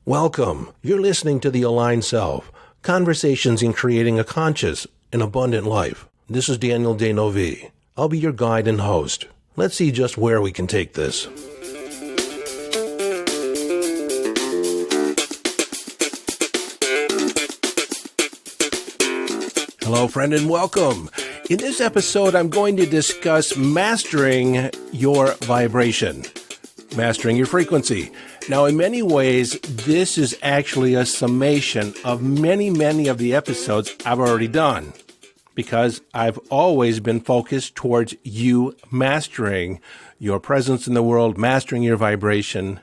Welcome. You're listening to The Aligned Self, Conversations in Creating a Conscious and Abundant Life. This is Daniel Denovi. I'll be your guide and host. Let's see just where we can take this. Hello, friend, and welcome. In this episode, I'm going to discuss mastering your vibration, mastering your frequency. Now, in many ways, this is actually a summation of many of the episodes I've already done, because I've always been focused towards you mastering your presence in the world, mastering your vibration.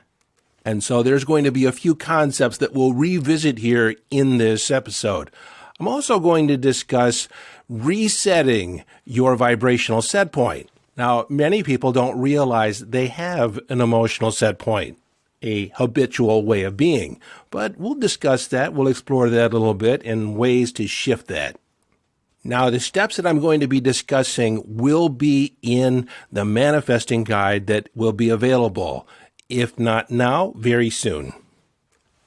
And so there's going to be a few concepts that we'll revisit here in this episode. I'm also going to discuss resetting your vibrational set point. Now, many people don't realize they have an emotional set point, a habitual way of being. But we'll discuss that. We'll explore that a little bit and ways to shift that. Now, the steps that I'm going to be discussing will be in the manifesting guide that will be available, if not now, very soon.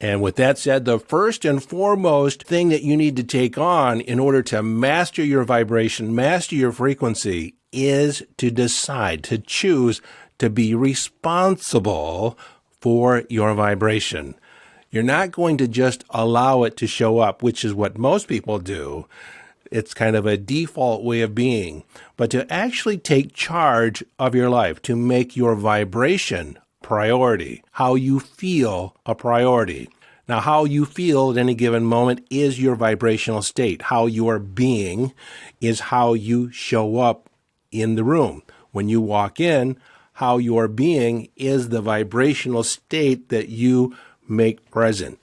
And with that said, the first and foremost thing that you need to take on in order to master your vibration, master your frequency, is to decide, to choose to be responsible for your vibration. You're not going to just allow it to show up, which is what most people do. It's kind of a default way of being. But to actually take charge of your life, to make your vibration priority, how you feel a priority. Now, how you feel at any given moment is your vibrational state. How you are being is how you show up in the room. When you walk in, how you are being is the vibrational state that you make present.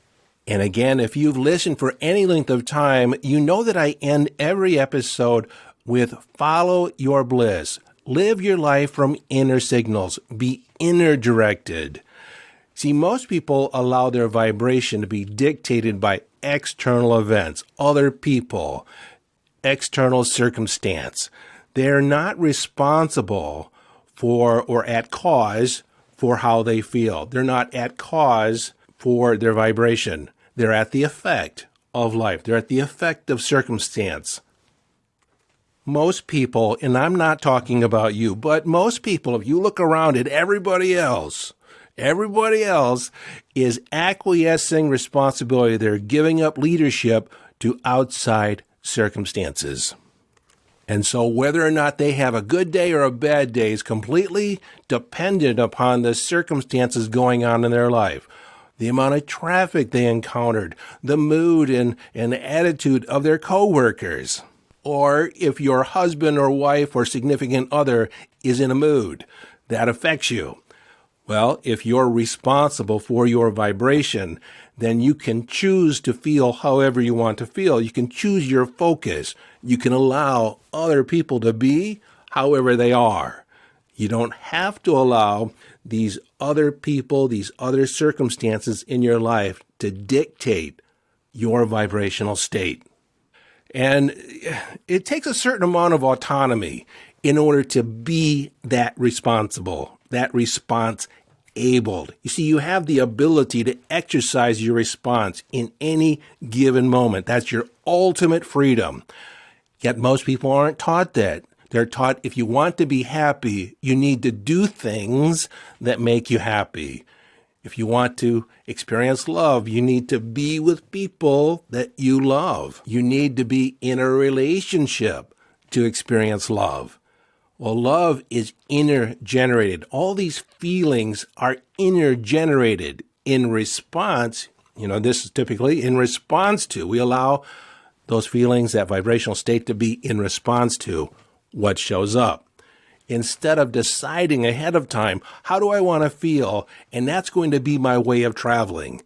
And again, if you've listened for any length of time, you know that I end every episode with follow your bliss. Live your life from inner signals. Be inner directed. See, most people allow their vibration to be dictated by external events, other people, external circumstance. They're not responsible for or at cause for how they feel. They're not at cause for their vibration. They're at the effect of life. They're at the effect of circumstance. Most people, and I'm not talking about you, but most people, if you look around at everybody else is acquiescing responsibility. They're giving up leadership to outside circumstances. And so whether or not they have a good day or a bad day is completely dependent upon the circumstances going on in their life, the amount of traffic they encountered, the mood and attitude of their coworkers. Or if your husband or wife or significant other is in a mood, that affects you. Well, if you're responsible for your vibration, then you can choose to feel however you want to feel. You can choose your focus. You can allow other people to be however they are. You don't have to allow these other people, these other circumstances in your life to dictate your vibrational state. And it takes a certain amount of autonomy in order to be that responsible, that response-abled. You see, you have the ability to exercise your response in any given moment. That's your ultimate freedom. Yet most people aren't taught that. They're taught if you want to be happy, you need to do things that make you happy. If you want to experience love, you need to be with people that you love. You need to be in a relationship to experience love. Well, love is inner generated. All these feelings are inner generated in response. This is typically in response to. We allow those feelings, that vibrational state, to be in response to what shows up. Instead of deciding ahead of time, how do I want to feel? And that's going to be my way of traveling.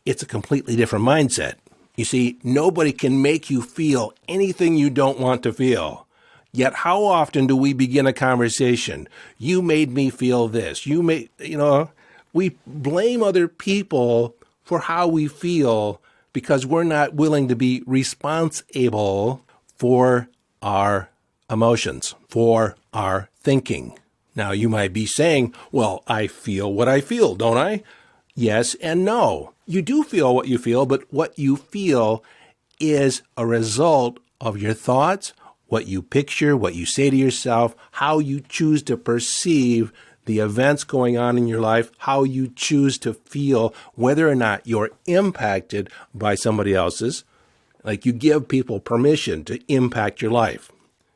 It's a completely different mindset. You see, nobody can make you feel anything you don't want to feel. Yet how often do we begin a conversation? You made me feel this. We blame other people for how we feel because we're not willing to be responsible for our emotions, for our thinking. Now, you might be saying, well, I feel what I feel, don't I? Yes and no. You do feel what you feel, but what you feel is a result of your thoughts, what you picture, what you say to yourself, how you choose to perceive the events going on in your life, how you choose to feel, whether or not you're impacted by somebody else's. Like you give people permission to impact your life.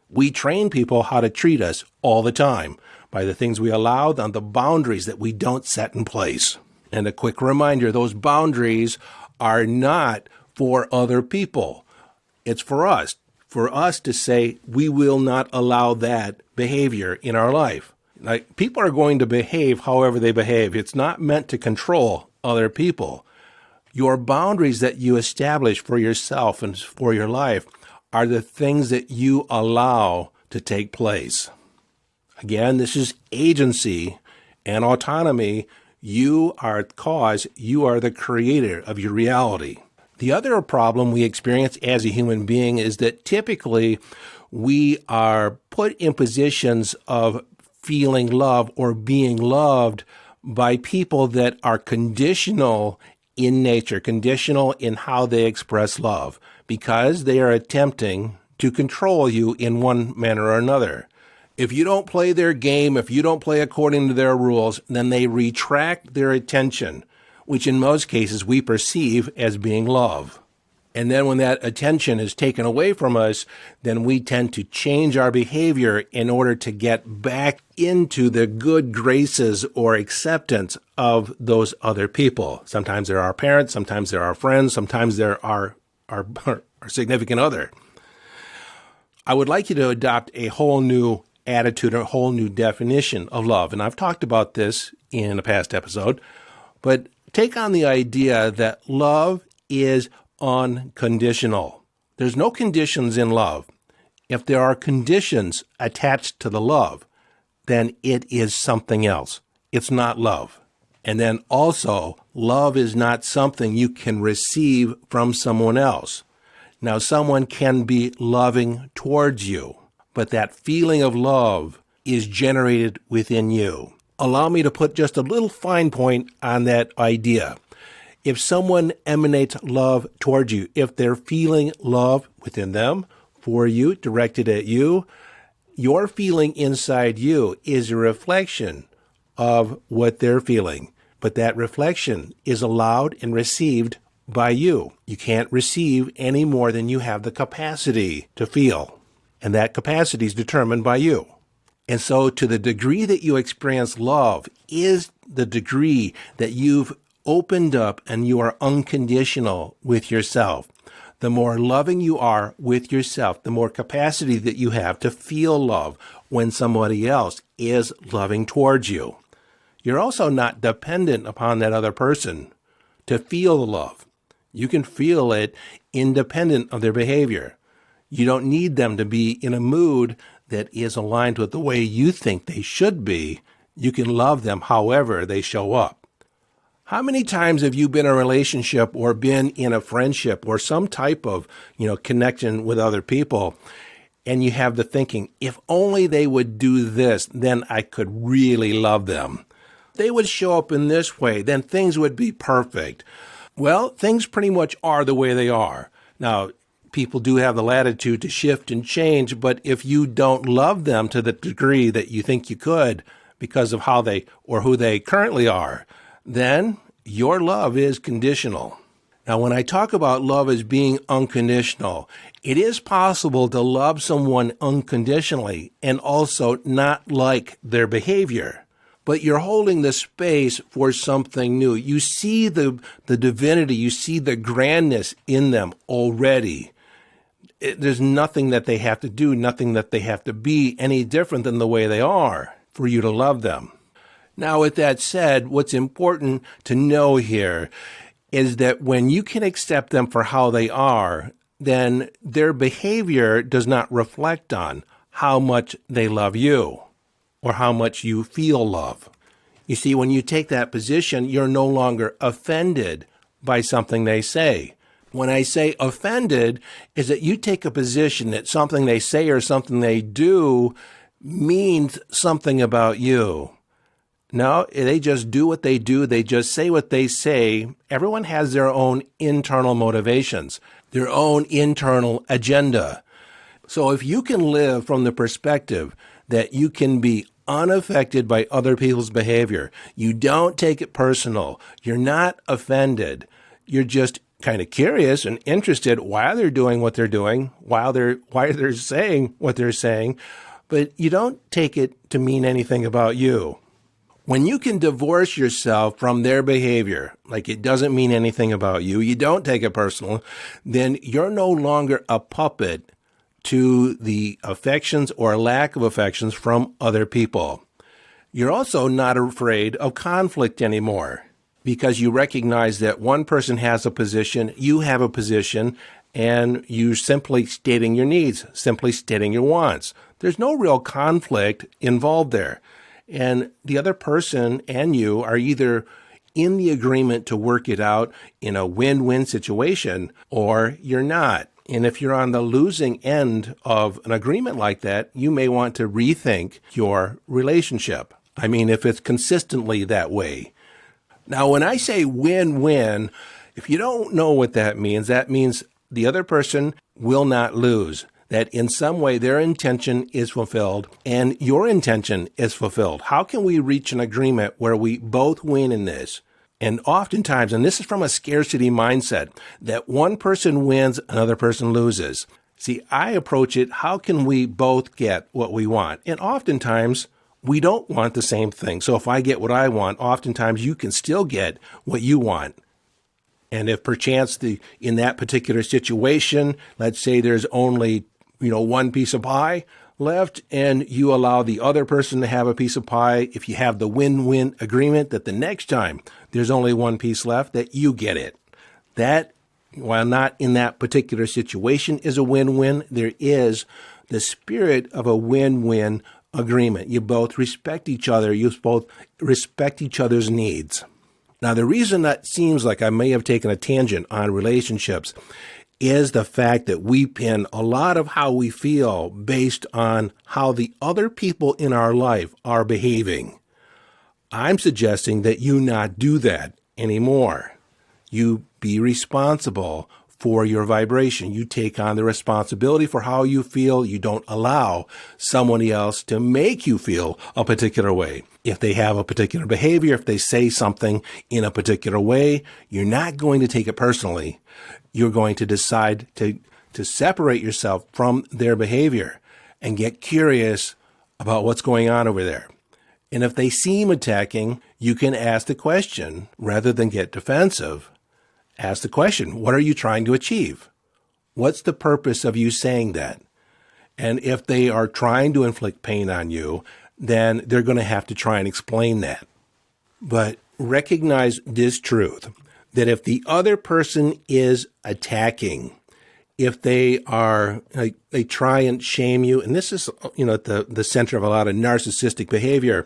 We train people how to treat us all the time by the things we allow and the boundaries that we don't set in place. And a quick reminder, those boundaries are not for other people. It's for us to say we will not allow that behavior in our life. Like people are going to behave however they behave. It's not meant to control other people. Your boundaries that you establish for yourself and for your life are the things that you allow to take place. Again, this is agency and autonomy. You are the cause. You are the creator of your reality. The other problem we experience as a human being is that typically we are put in positions of feeling love or being loved by people that are conditional in nature, conditional in how they express love, because they are attempting to control you in one manner or another. If you don't play their game, if you don't play according to their rules, then they retract their attention, which in most cases we perceive as being love. And then when that attention is taken away from us, then we tend to change our behavior in order to get back into the good graces or acceptance of those other people. Sometimes they're our parents, sometimes they're our friends, sometimes they're our significant other. I would like you to adopt a whole new attitude, a whole new definition of love. And I've talked about this in a past episode, but take on the idea that love is unconditional. There's no conditions in love. If there are conditions attached to the love, then it is something else. It's not love. And then also, love is not something you can receive from someone else. Now, someone can be loving towards you, but that feeling of love is generated within you. Allow me to put just a little fine point on that idea. If someone emanates love towards you, if they're feeling love within them, for you, directed at you, your feeling inside you is a reflection of what they're feeling. But that reflection is allowed and received by you. You can't receive any more than you have the capacity to feel. And that capacity is determined by you. And so to the degree that you experience love is the degree that you've opened up and you are unconditional with yourself. The more loving you are with yourself, the more capacity that you have to feel love when somebody else is loving towards you. You're also not dependent upon that other person to feel the love. You can feel it independent of their behavior. You don't need them to be in a mood that is aligned with the way you think they should be. You can love them however they show up. How many times have you been in a relationship or been in a friendship or some type of, connection with other people, and you have the thinking, if only they would do this, then I could really love them. They would show up in this way, then things would be perfect. Well, things pretty much are the way they are. Now, people do have the latitude to shift and change, but if you don't love them to the degree that you think you could because of how they or who they currently are, then your love is conditional. Now, when I talk about love as being unconditional, it is possible to love someone unconditionally and also not like their behavior. But you're holding the space for something new. You see the divinity, you see the grandness in them already. There's nothing that they have to do, nothing that they have to be any different than the way they are for you to love them. Now, with that said, what's important to know here is that when you can accept them for how they are, then their behavior does not reflect on how much they love you or how much you feel love. You see, when you take that position, you're no longer offended by something they say. When I say offended, is that you take a position that something they say or something they do means something about you. No, they just do what they do. They just say what they say. Everyone has their own internal motivations, their own internal agenda. So if you can live from the perspective that you can be unaffected by other people's behavior, you don't take it personal, you're not offended, you're just kind of curious and interested why they're doing what they're doing, why they're saying what they're saying, but you don't take it to mean anything about you. When you can divorce yourself from their behavior, like it doesn't mean anything about you, you don't take it personal, then you're no longer a puppet to the affections or lack of affections from other people. You're also not afraid of conflict anymore because you recognize that one person has a position, you have a position, and you're simply stating your needs, simply stating your wants. There's no real conflict involved there. And the other person and you are either in the agreement to work it out in a win-win situation, or you're not. And if you're on the losing end of an agreement like that, you may want to rethink your relationship. I mean, if it's consistently that way. Now, when I say win-win, if you don't know what that means the other person will not lose. That in some way their intention is fulfilled and your intention is fulfilled. How can we reach an agreement where we both win in this? And oftentimes, and this is from a scarcity mindset, that one person wins, another person loses. See, I approach it, how can we both get what we want? And oftentimes, we don't want the same thing. So if I get what I want, oftentimes you can still get what you want. And if perchance in that particular situation, let's say there's only one piece of pie left, and you allow the other person to have a piece of pie, if you have the win-win agreement that the next time there's only one piece left, that you get it. That, while not in that particular situation, is a win-win. There is the spirit of a win-win agreement. You both respect each other. You both respect each other's needs. Now, the reason that seems like I may have taken a tangent on relationships is the fact that we pin a lot of how we feel based on how the other people in our life are behaving. I'm suggesting that you not do that anymore. You be responsible for your vibration. You take on the responsibility for how you feel. You don't allow someone else to make you feel a particular way. If they have a particular behavior, if they say something in a particular way, you're not going to take it personally. You're going to decide to separate yourself from their behavior and get curious about what's going on over there. And if they seem attacking, you can ask the question rather than get defensive. Ask the question, what are you trying to achieve? What's the purpose of you saying that? And if they are trying to inflict pain on you, then they're going to have to try and explain that. But recognize this truth, that if the other person is attacking, if they try and shame you, and this is, at the center of a lot of narcissistic behavior,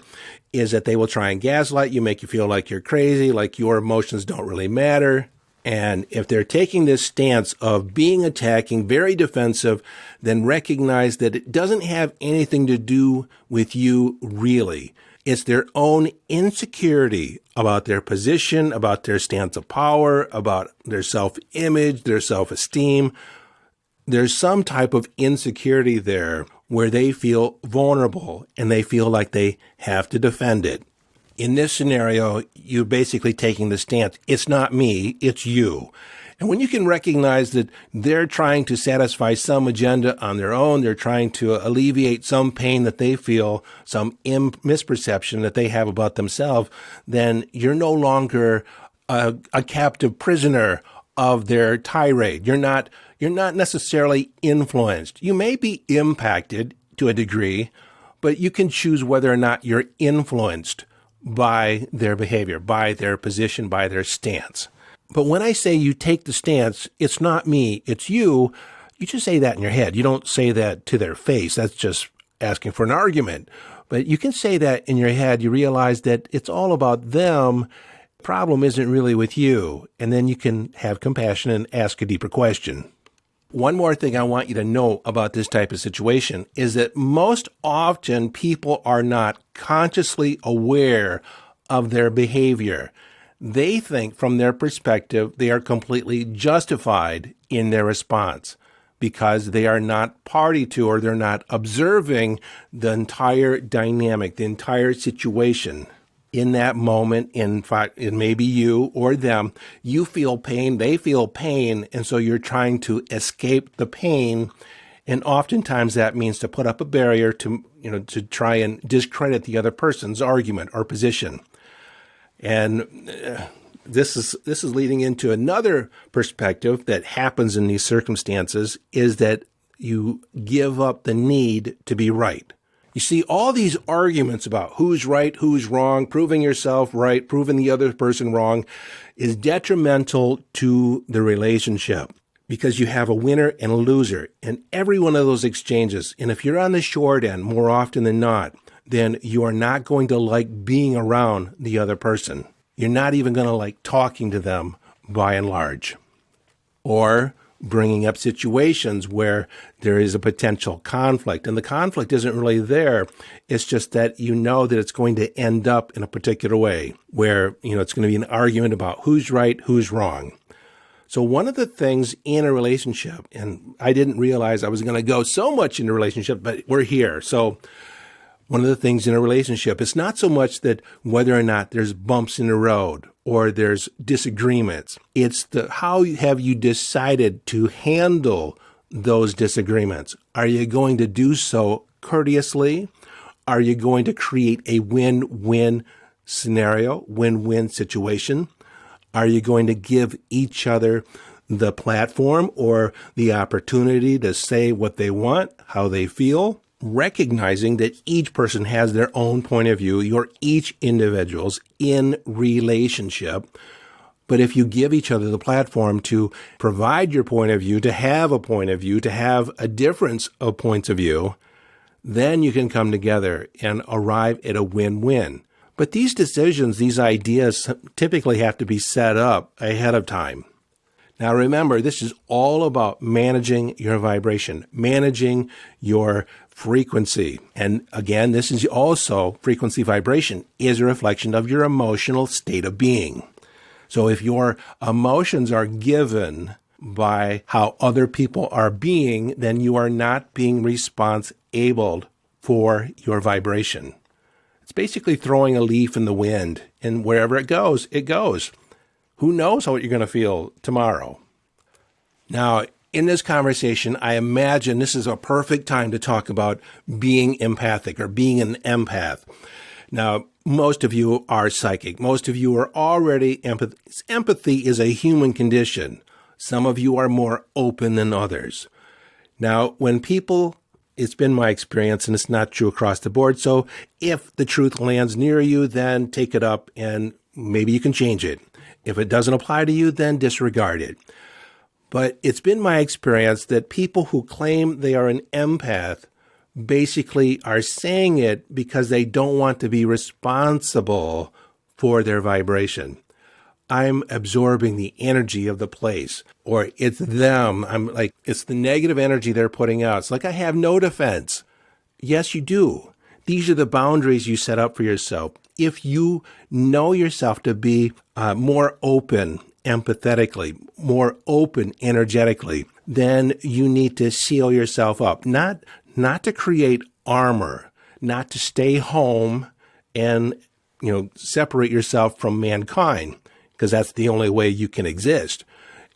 is that they will try and gaslight you, make you feel like you're crazy, like your emotions don't really matter. And if they're taking this stance of being attacking, very defensive, then recognize that it doesn't have anything to do with you really. It's their own insecurity about their position, about their stance of power, about their self-image, their self-esteem. There's some type of insecurity there where they feel vulnerable and they feel like they have to defend it. In this scenario, you're basically taking the stance, it's not me, it's you. And when you can recognize that they're trying to satisfy some agenda on their own, they're trying to alleviate some pain that they feel, some misperception that they have about themselves, then you're no longer a captive prisoner of their tirade. You're not necessarily influenced. You may be impacted to a degree, but you can choose whether or not you're influenced by their behavior, by their position, by their stance. But when I say you take the stance, it's not me, it's you, you just say that in your head. You don't say that to their face. That's just asking for an argument. But you can say that in your head. You realize that it's all about them. The problem isn't really with you. And then you can have compassion and ask a deeper question. One more thing I want you to know about this type of situation is that most often people are not consciously aware of their behavior. They think from their perspective they are completely justified in their response because they are not party to or they're not observing the entire dynamic, the entire situation. In that moment, in fact, it may be you or them, you feel pain, they feel pain, and so you're trying to escape the pain. And oftentimes that means to put up a barrier to try and discredit the other person's argument or position. And this is leading into another perspective that happens in these circumstances is that you give up the need to be right. You see, all these arguments about who's right, who's wrong, proving yourself right, proving the other person wrong is detrimental to the relationship because you have a winner and a loser in every one of those exchanges. And if you're on the short end more often than not, then you are not going to like being around the other person. You're not even going to like talking to them by and large. Or bringing up situations where there is a potential conflict. And the conflict isn't really there. It's just that you know that it's going to end up in a particular way where, it's going to be an argument about who's right, who's wrong. So one of the things in a relationship, and I didn't realize I was going to go so much in a relationship, but we're here. So one of the things in a relationship, it's not so much that whether or not there's bumps in the road or there's disagreements. It's how have you decided to handle those disagreements? Are you going to do so courteously? Are you going to create a win-win scenario, win-win situation? Are you going to give each other the platform or the opportunity to say what they want, how they feel? Recognizing that each person has their own point of view, you're each individuals in relationship. But if you give each other the platform to provide your point of view, to have a point of view, to have a difference of points of view, then you can come together and arrive at a win-win. But these decisions, these ideas typically have to be set up ahead of time. Now remember, this is all about managing your vibration, managing your frequency. And again, this is also frequency vibration is a reflection of your emotional state of being. So if your emotions are given by how other people are being, then you are not being responsible for your vibration. It's basically throwing a leaf in the wind, and wherever it goes, it goes. Who knows what you're going to feel tomorrow? Now, in this conversation, I imagine this is a perfect time to talk about being empathic or being an empath. Now, most of you are psychic. Most of you are already empathic. Empathy is a human condition. Some of you are more open than others. Now, when people, it's been my experience, and it's not true across the board, so if the truth lands near you, then take it up and maybe you can change it. If it doesn't apply to you, then disregard it. But it's been my experience that people who claim they are an empath basically are saying it because they don't want to be responsible for their vibration. I'm absorbing the energy of the place, or it's them. It's the negative energy they're putting out. It's like I have no defense. Yes, you do. These are the boundaries you set up for yourself. If you know yourself to be more open empathetically, more open energetically, then you need to seal yourself up, not to create armor, not to stay home and separate yourself from mankind, because that's the only way you can exist.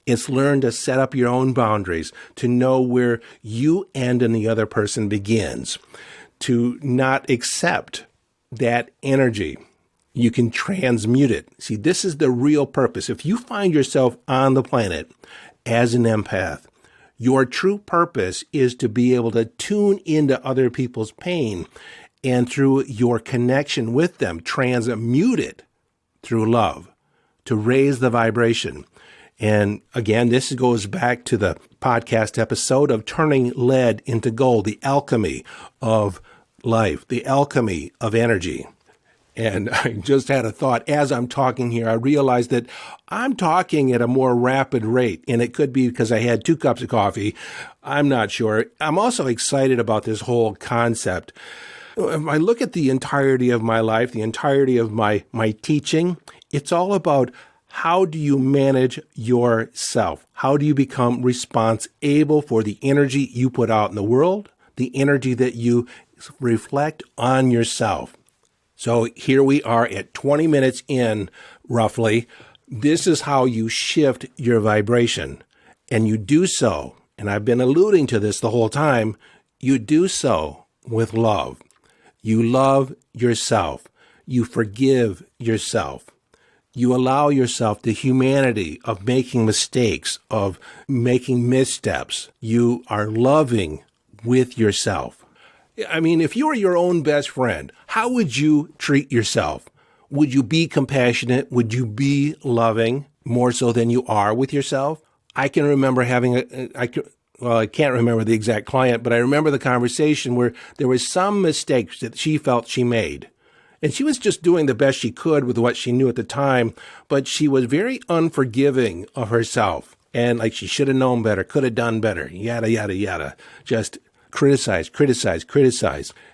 It's learn to set up your own boundaries, to know where you end and the other person begins, to not accept that energy. You can transmute it. See, this is the real purpose. If you find yourself on the planet as an empath, your true purpose is to be able to tune into other people's pain and through your connection with them, transmute it through love to raise the vibration. And again, this goes back to the podcast episode of turning lead into gold, the alchemy of life, the alchemy of energy. And I just had a thought as I'm talking here. I realized that I'm talking at a more rapid rate, and it could be because I had 2 cups of coffee. I'm not sure. I'm also excited about this whole concept. If I look at the entirety of my life, the entirety of my teaching, it's all about how do you manage yourself? How do you become responsible for the energy you put out in the world, the energy that you reflect on yourself? So here we are at 20 minutes in, roughly. This is how you shift your vibration. And you do so, and I've been alluding to this the whole time, you do so with love. You love yourself. You forgive yourself. You allow yourself the humanity of making mistakes, of making missteps. You are loving with yourself. I mean, if you were your own best friend, how would you treat yourself? Would you be compassionate? Would you be loving more so than you are with yourself? I can remember having I can't remember the exact client, but I remember the conversation where there was some mistakes that she felt she made. And she was just doing the best she could with what she knew at the time, but she was very unforgiving of herself. And like she should have known better, could have done better, yada, yada, yada. Just criticize.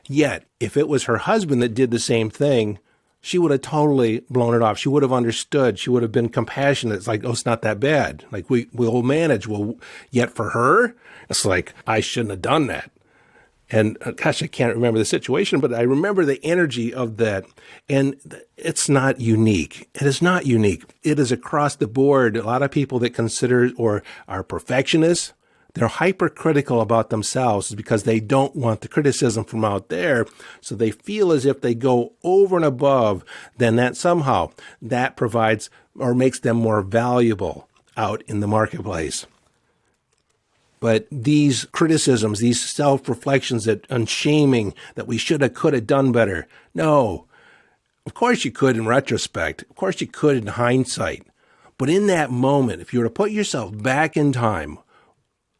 Yet, if it was her husband that did the same thing, she would have totally blown it off. She would have understood. She would have been compassionate. It's like, oh, it's not that bad. Like, we'll manage. Yet for her, it's like, I shouldn't have done that. And gosh, I can't remember the situation, but I remember the energy of that. And it's not unique. It is not unique. It is across the board. A lot of people that consider or are perfectionists, they're hypercritical about themselves because they don't want the criticism from out there. So they feel as if they go over and above, then that somehow that provides or makes them more valuable out in the marketplace. But these criticisms, these self-reflections and shaming that we should have, could have done better. No, of course you could in retrospect. Of course you could in hindsight. But in that moment, if you were to put yourself back in time,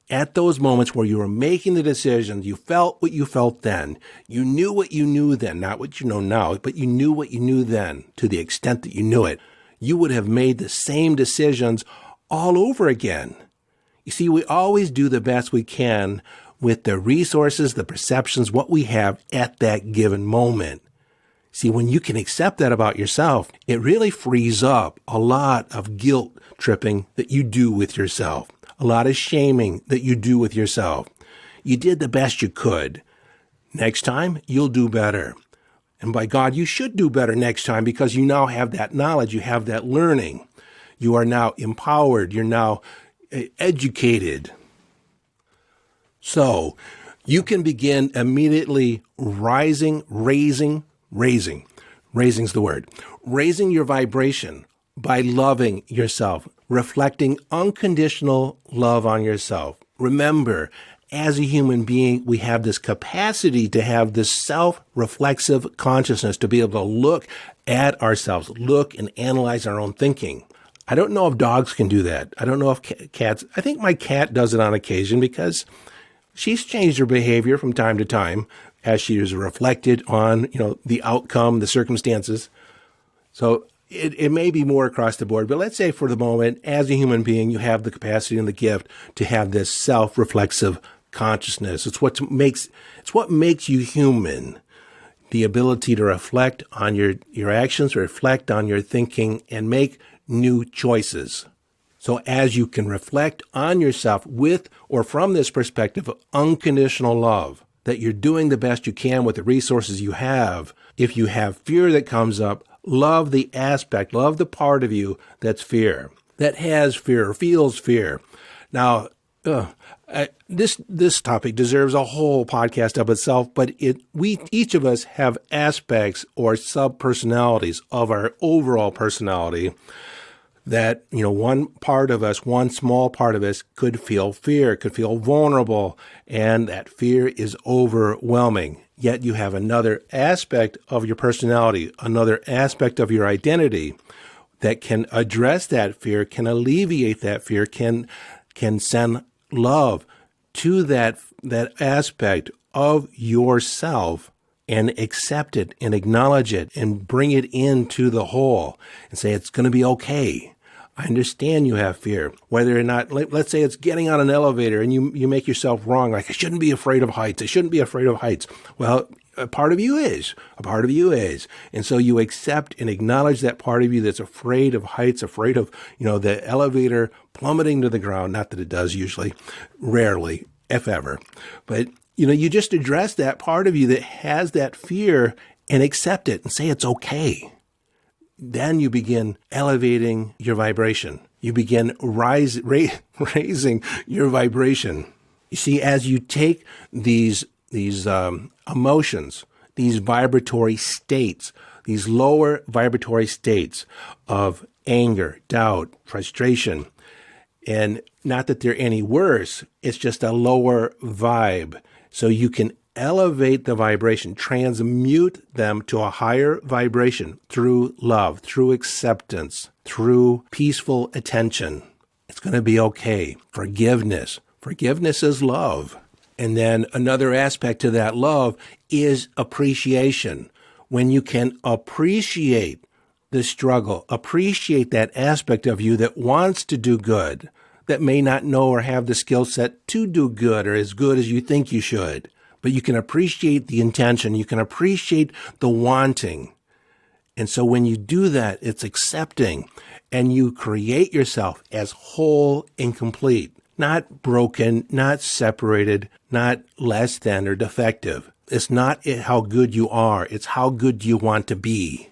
at those moments where you were making the decisions, you felt what you felt then. You knew what you knew then, not what you know now, but you knew what you knew then to the extent that you knew it. You would have made the same decisions all over again. You see, we always do the best we can with the resources, the perceptions, what we have at that given moment. See, when you can accept that about yourself, it really frees up a lot of guilt tripping that you do with yourself, a lot of shaming that you do with yourself. You did the best you could. Next time, you'll do better. And by God, you should do better next time because you now have that knowledge, you have that learning. You are now empowered, you're now educated. So you can begin immediately raising's the word, raising your vibration by loving yourself, reflecting unconditional love on yourself. Remember, as a human being, we have this capacity to have this self-reflexive consciousness to be able to look at ourselves, look and analyze our own thinking. I don't know if dogs can do that. I don't know if cats. I think my cat does it on occasion because she's changed her behavior from time to time as she is reflected on, the outcome, the circumstances. So it may be more across the board, but let's say for the moment, as a human being, you have the capacity and the gift to have this self-reflexive consciousness. It's what makes you human. The ability to reflect on your actions, reflect on your thinking, and make new choices. So as you can reflect on yourself with or from this perspective of unconditional love, that you're doing the best you can with the resources you have. If you have fear that comes up, love the aspect, love the part of you that's fear, that has fear, feels fear. Now, this topic deserves a whole podcast of itself, but we each of us have aspects or sub-personalities of our overall personality that, one small part of us could feel fear, could feel vulnerable, and that fear is overwhelming. Yet you have another aspect of your personality, another aspect of your identity that can address that fear, can alleviate that fear, can send love to that aspect of yourself and accept it and acknowledge it and bring it into the whole and say, it's going to be okay. I understand you have fear. Whether or not, let's say it's getting on an elevator and you make yourself wrong, like, I shouldn't be afraid of heights. I shouldn't be afraid of heights. Well, a part of you is. A part of you is. And so you accept and acknowledge that part of you that's afraid of heights, afraid of, the elevator plummeting to the ground. Not that it does usually, rarely, if ever. But, you just address that part of you that has that fear and accept it and say it's okay. Then you begin elevating your vibration. You begin raising your vibration. You see, as you take these emotions, these vibratory states, these lower vibratory states of anger, doubt, frustration, and not that they're any worse, it's just a lower vibe. So you can elevate the vibration, transmute them to a higher vibration through love, through acceptance, through peaceful attention. It's going to be okay. Forgiveness. Forgiveness is love. And then another aspect to that love is appreciation. When you can appreciate the struggle, appreciate that aspect of you that wants to do good, that may not know or have the skill set to do good or as good as you think you should. But you can appreciate the intention. You can appreciate the wanting. And so when you do that, it's accepting. And you create yourself as whole and complete. Not broken, not separated, not less than or defective. It's not how good you are. It's how good you want to be.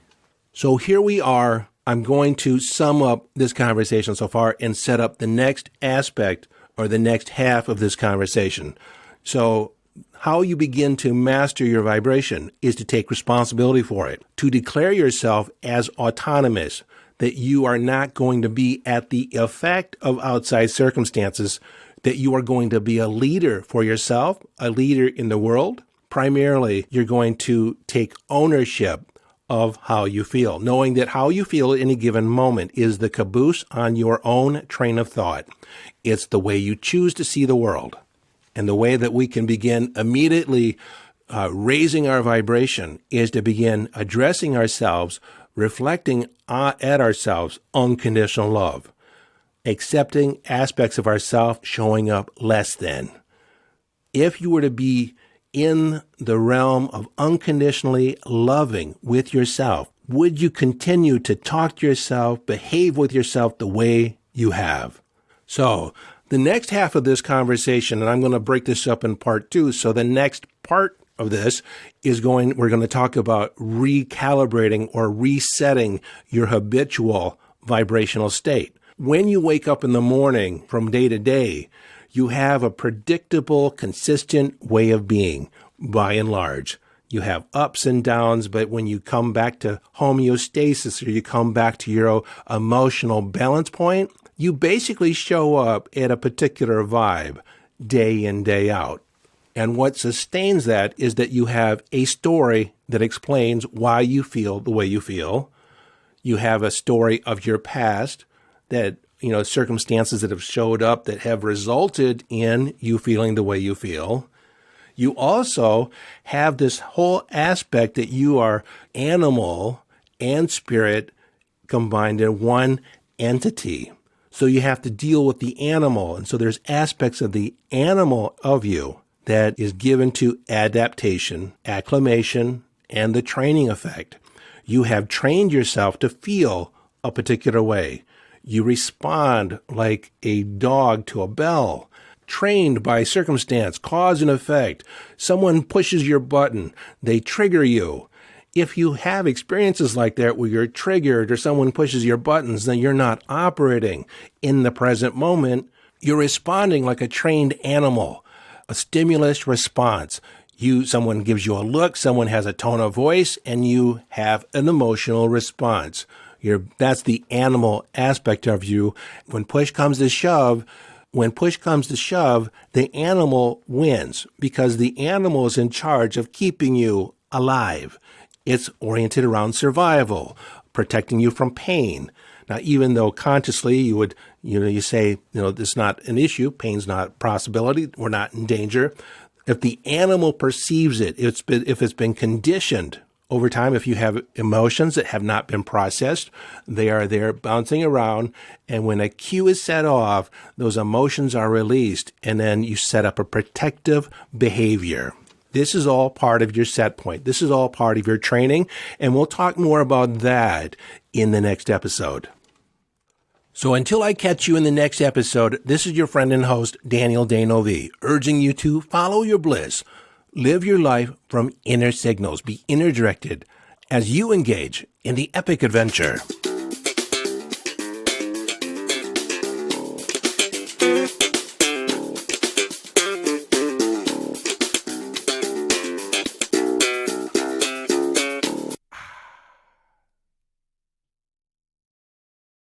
So here we are. I'm going to sum up this conversation so far and set up the next aspect or the next half of this conversation. So how you begin to master your vibration is to take responsibility for it, to declare yourself as autonomous, that you are not going to be at the effect of outside circumstances, that you are going to be a leader for yourself, a leader in the world. Primarily, you're going to take ownership of how you feel, knowing that how you feel at any given moment is the caboose on your own train of thought. It's the way you choose to see the world. And the way that we can begin immediately raising our vibration is to begin addressing ourselves, reflecting at ourselves unconditional love, accepting aspects of ourselves showing up less than. If you were to be in the realm of unconditionally loving with yourself, would you continue to talk to yourself, behave with yourself the way you have? So the next half of this conversation, and I'm going to break this up in part 2. So the next part of this is we're going to talk about recalibrating or resetting your habitual vibrational state. When you wake up in the morning from day to day, you have a predictable, consistent way of being, by and large. You have ups and downs, but when you come back to homeostasis or you come back to your emotional balance point, you basically show up at a particular vibe day in, day out. And what sustains that is that you have a story that explains why you feel the way you feel. You have a story of your past that, circumstances that have showed up that have resulted in you feeling the way you feel. You also have this whole aspect that you are animal and spirit combined in one entity. So you have to deal with the animal. And so there's aspects of the animal of you that is given to adaptation, acclimation, and the training effect. You have trained yourself to feel a particular way. You respond like a dog to a bell, trained by circumstance, cause and effect. Someone pushes your button, they trigger you. If you have experiences like that where you're triggered or someone pushes your buttons, then you're not operating in the present moment. You're responding like a trained animal, a stimulus response. Someone gives you a look, someone has a tone of voice, and you have an emotional response. That's the animal aspect of you. When push comes to shove, the animal wins because the animal is in charge of keeping you alive. It's oriented around survival, protecting you from pain. Now, even though consciously you say, this is not an issue, pain's not a possibility, we're not in danger, If the animal perceives it, if it's been conditioned over time, if you have emotions that have not been processed, they are there bouncing around. And when a cue is set off, those emotions are released, and then you set up a protective behavior. This is all part of your set point. This is all part of your training, and we'll talk more about that in the next episode. So until I catch you in the next episode, this is your friend and host, Daniel Danovi, urging you to follow your bliss. Live your life from inner signals. Be inner directed as you engage in the epic adventure.